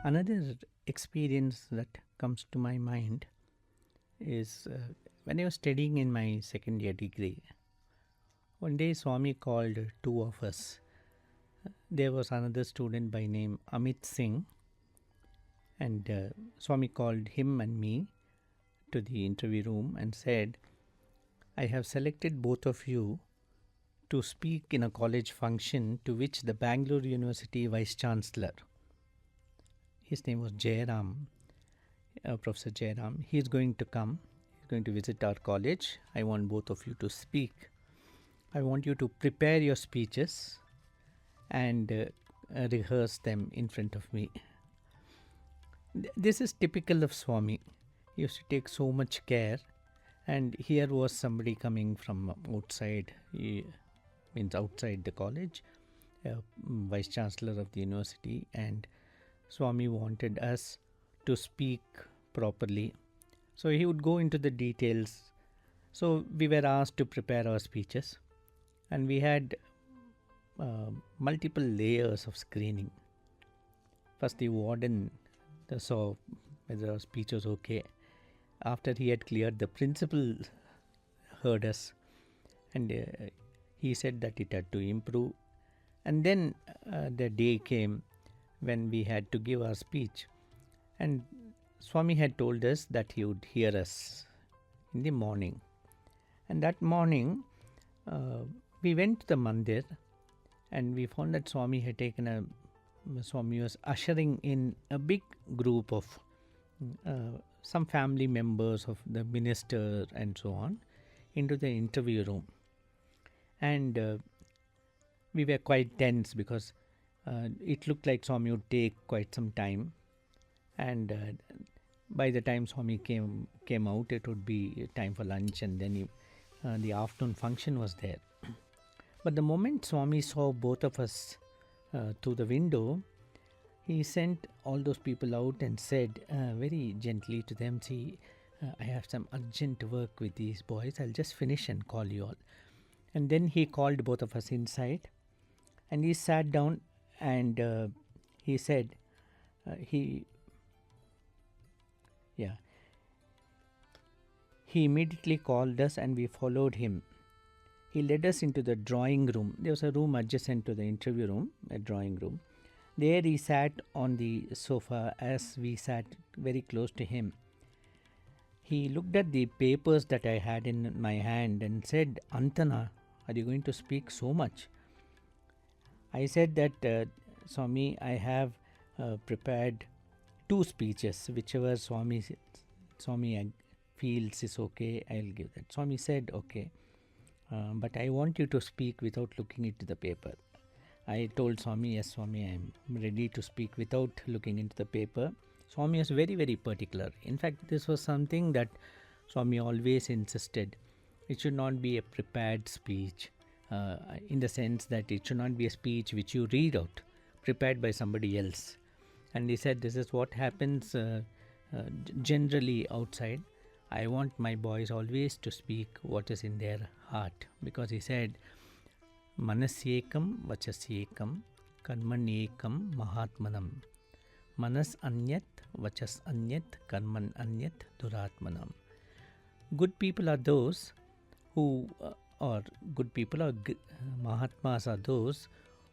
Another experience that comes to my mind is when I was studying in my second year degree. One day, Swami called two of us. There was another student by name Amit Singh, and Swami called him and me to the interview room and said, I have selected both of you to speak in a college function to which the Bangalore University Vice Chancellor, his name was Jairam, Professor Jairam, he is going to come, he is going to visit our college. I want both of you to speak. I want you to prepare your speeches and rehearse them in front of me. This is typical of Swami. He used to take so much care, and here was somebody coming from outside, means outside the college, Vice Chancellor of the university, and Swami wanted us to speak properly. So he would go into the details. So we were asked to prepare our speeches, and we had multiple layers of screening. First, the warden saw whether our speech was okay. After he had cleared, the principal heard us, and he said that it had to improve. And then the day came when we had to give our speech, and Swami had told us that he would hear us in the morning. And that morning, we went to the mandir, and we found that Swami was ushering in a big group of some family members of the minister and so on into the interview room. And we were quite tense because it looked like Swami would take quite some time, and by the time Swami came out, it would be time for lunch, and then the afternoon function was there. But the moment Swami saw both of us through the window, he sent all those people out and said very gently to them, see, I have some urgent work with these boys. I'll just finish and call you all. And then he called both of us inside, and he sat down, and he said, he immediately called us, and we followed him. He led us into the drawing room. There was a room adjacent to the interview room, a drawing room. There he sat on the sofa as we sat very close to him. He looked at the papers that I had in my hand and said, Antana, are you going to speak so much? I said that, Swami, I have prepared 2 speeches, whichever Swami feels is okay, I'll give that. Swami said, okay, but I want you to speak without looking into the paper. I told Swami, yes, Swami, I am ready to speak without looking into the paper. Swami was very, very particular. In fact, this was something that Swami always insisted. It should not be a prepared speech, in the sense that it should not be a speech which you read out, prepared by somebody else. And he said, this is what happens generally outside. I want my boys always to speak what is in their heart, because he said, Manasyekam vachasyekam karmanyekam mahatmanam. Manas anyat vachas anyat karman anyat duratmanam. Good people are those who, or good people or Mahatmas are those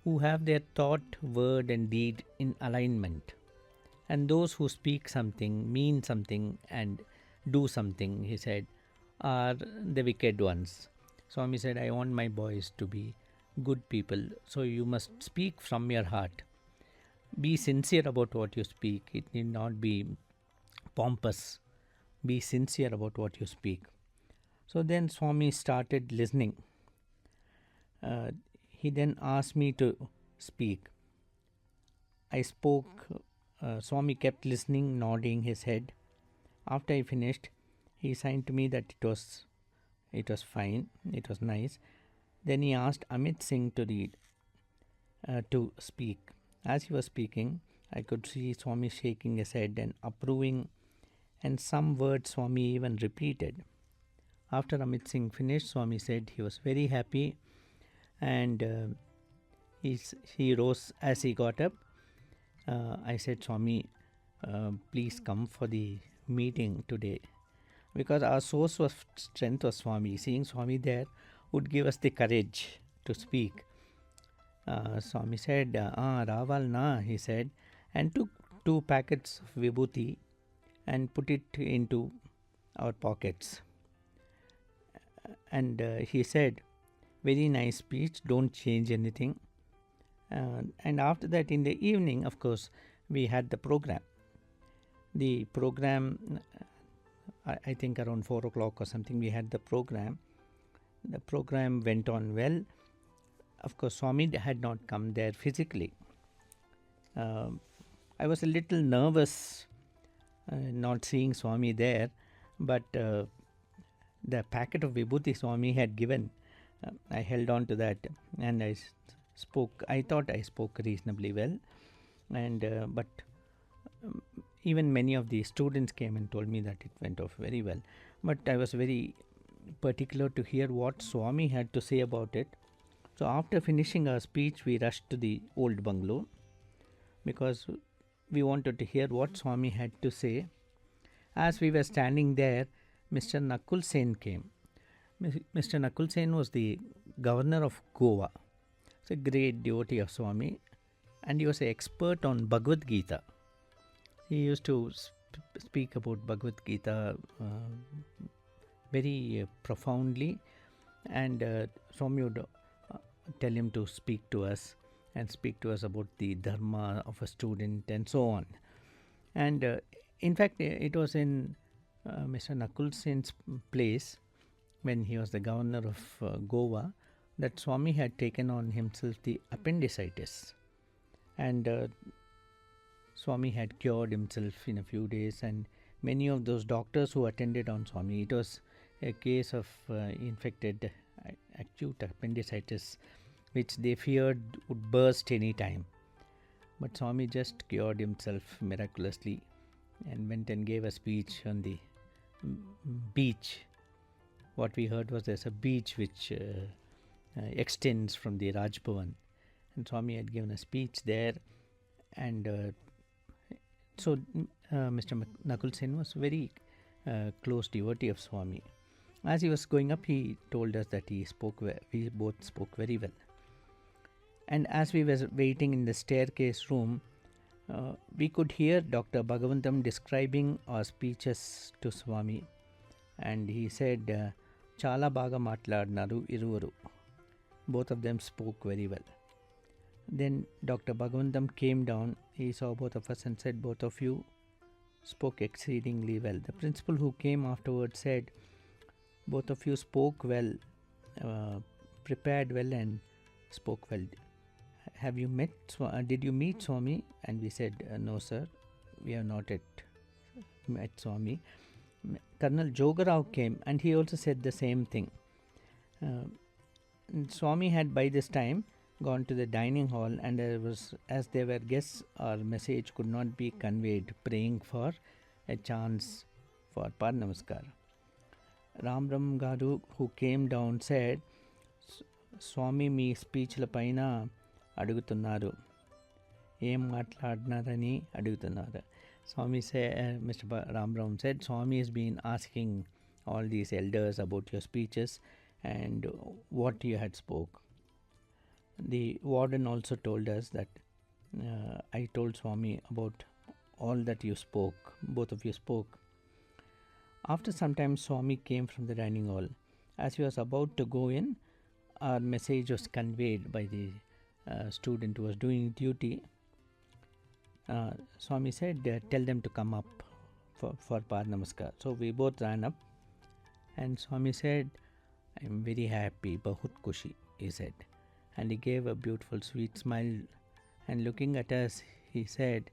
who have their thought, word and deed in alignment. And those who speak something, mean something and do something, he said, are the wicked ones. Swami said, I want my boys to be good people. So you must speak from your heart. Be sincere about what you speak. It need not be pompous. Be sincere about what you speak. So then Swami started listening. He then asked me to speak. I spoke. Swami kept listening, nodding his head. After I finished, he signed to me that it was fine, it was nice. Then he asked Amit Singh to speak. As he was speaking, I could see Swami shaking his head and approving, and some words Swami even repeated. After Amit Singh finished, Swami said he was very happy, and he rose as he got up. I said, Swami, please come for the meeting today, because our source of strength was Swami. Seeing Swami there would give us the courage to speak. Swami said, Raval na, he said, and took 2 packets of vibhuti and put it into our pockets. And he said, very nice speech, don't change anything. And after that, in the evening, of course, we had the program. The program, I think around 4 o'clock or something, we had the program. The program went on well. Of course, Swami had not come there physically. I was a little nervous not seeing Swami there, but the packet of vibhuti Swami had given, I held on to that, and I spoke. I thought I spoke reasonably well, and but even many of the students came and told me that it went off very well. But I was very particular to hear what Swami had to say about it. So after finishing our speech, we rushed to the old bungalow because we wanted to hear what Swami had to say. As we were standing there, Mr. Nakul Sen came. Mr. Nakul Sen was the governor of Goa. He's a great devotee of Swami, and he was an expert on Bhagavad Gita. He used to speak about Bhagavad Gita very profoundly, and Swami would tell him to speak to us and speak to us about the dharma of a student and so on. And in fact, it was in Mr. Nakul Sen's place when he was the governor of Goa that Swami had taken on himself the appendicitis, and Swami had cured himself in a few days, and many of those doctors who attended on Swami, it was a case of infected acute appendicitis which they feared would burst any time. But Swami just cured himself miraculously and went and gave a speech on the beach. What we heard was there's a beach which extends from the Rajbhavan, and Swami had given a speech there, and so Mr. Nakul Sen was very close devotee of Swami. As he was going up, he told us that we both spoke very well. And as we were waiting in the staircase room, we could hear Dr. Bhagawan describing our speeches to Swami, and he said, Chala baga matladnaru iruvaru. Both of them spoke very well. Then Dr. Bhagavan came down, he saw both of us and said, both of you spoke exceedingly well. The principal who came afterwards said, both of you spoke well, prepared well and spoke well. Have you met, did you meet Swami? And we said, no sir, we have not yet met Swami. Colonel Jogarao came and he also said the same thing. Swami had by this time gone to the dining hall, and as there were guests, our message could not be conveyed, praying for a chance for Parnamaskar. Ram Garu, who came down, said, Swami మీ స్పీచ్ల పైన అడుగుతున్నారు, ఏం మాట్లాడినారని అడుగుతున్నారు. Swami said, Mr. Ram said, Swami has been asking all these elders about your speeches and what you had spoke. The warden also told us that I told Swami about all that you spoke, both of you spoke. After some time, Swami came from the dining hall. As he was about to go in, our message was conveyed by the student who was doing duty. Swami said, tell them to come up for Parnamaskar. So we both ran up, and Swami said, I am very happy, bahut kushi, he said. And he gave a beautiful sweet smile, and looking at us, he said,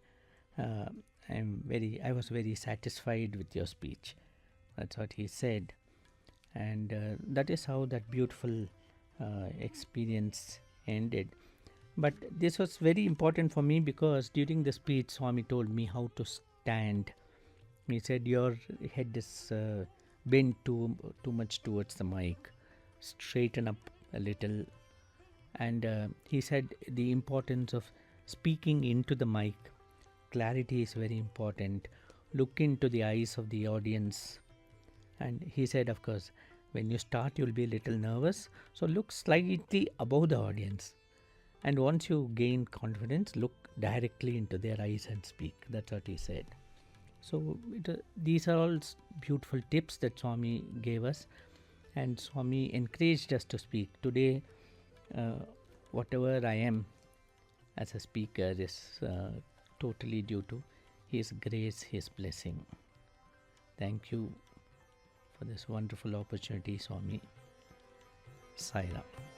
I was very satisfied with your speech. That's what he said. And that is how that beautiful experience ended. But this was very important for me because during the speech, Swami told me how to stand. He said, your head is bent too much towards the mic. Straighten up a little. And he said the importance of speaking into the mic. clarity is very important. Look into the eyes of the audience. And he said, of course, when you start, you'll be a little nervous. So look slightly above the audience. And once you gain confidence, look directly into their eyes and speak. That's what he said. So these are all beautiful tips that Swami gave us. And Swami encouraged us to speak. Today, whatever I am as a speaker is totally due to His grace, His blessing. Thank you for this wonderful opportunity, Swami. Sai Ram.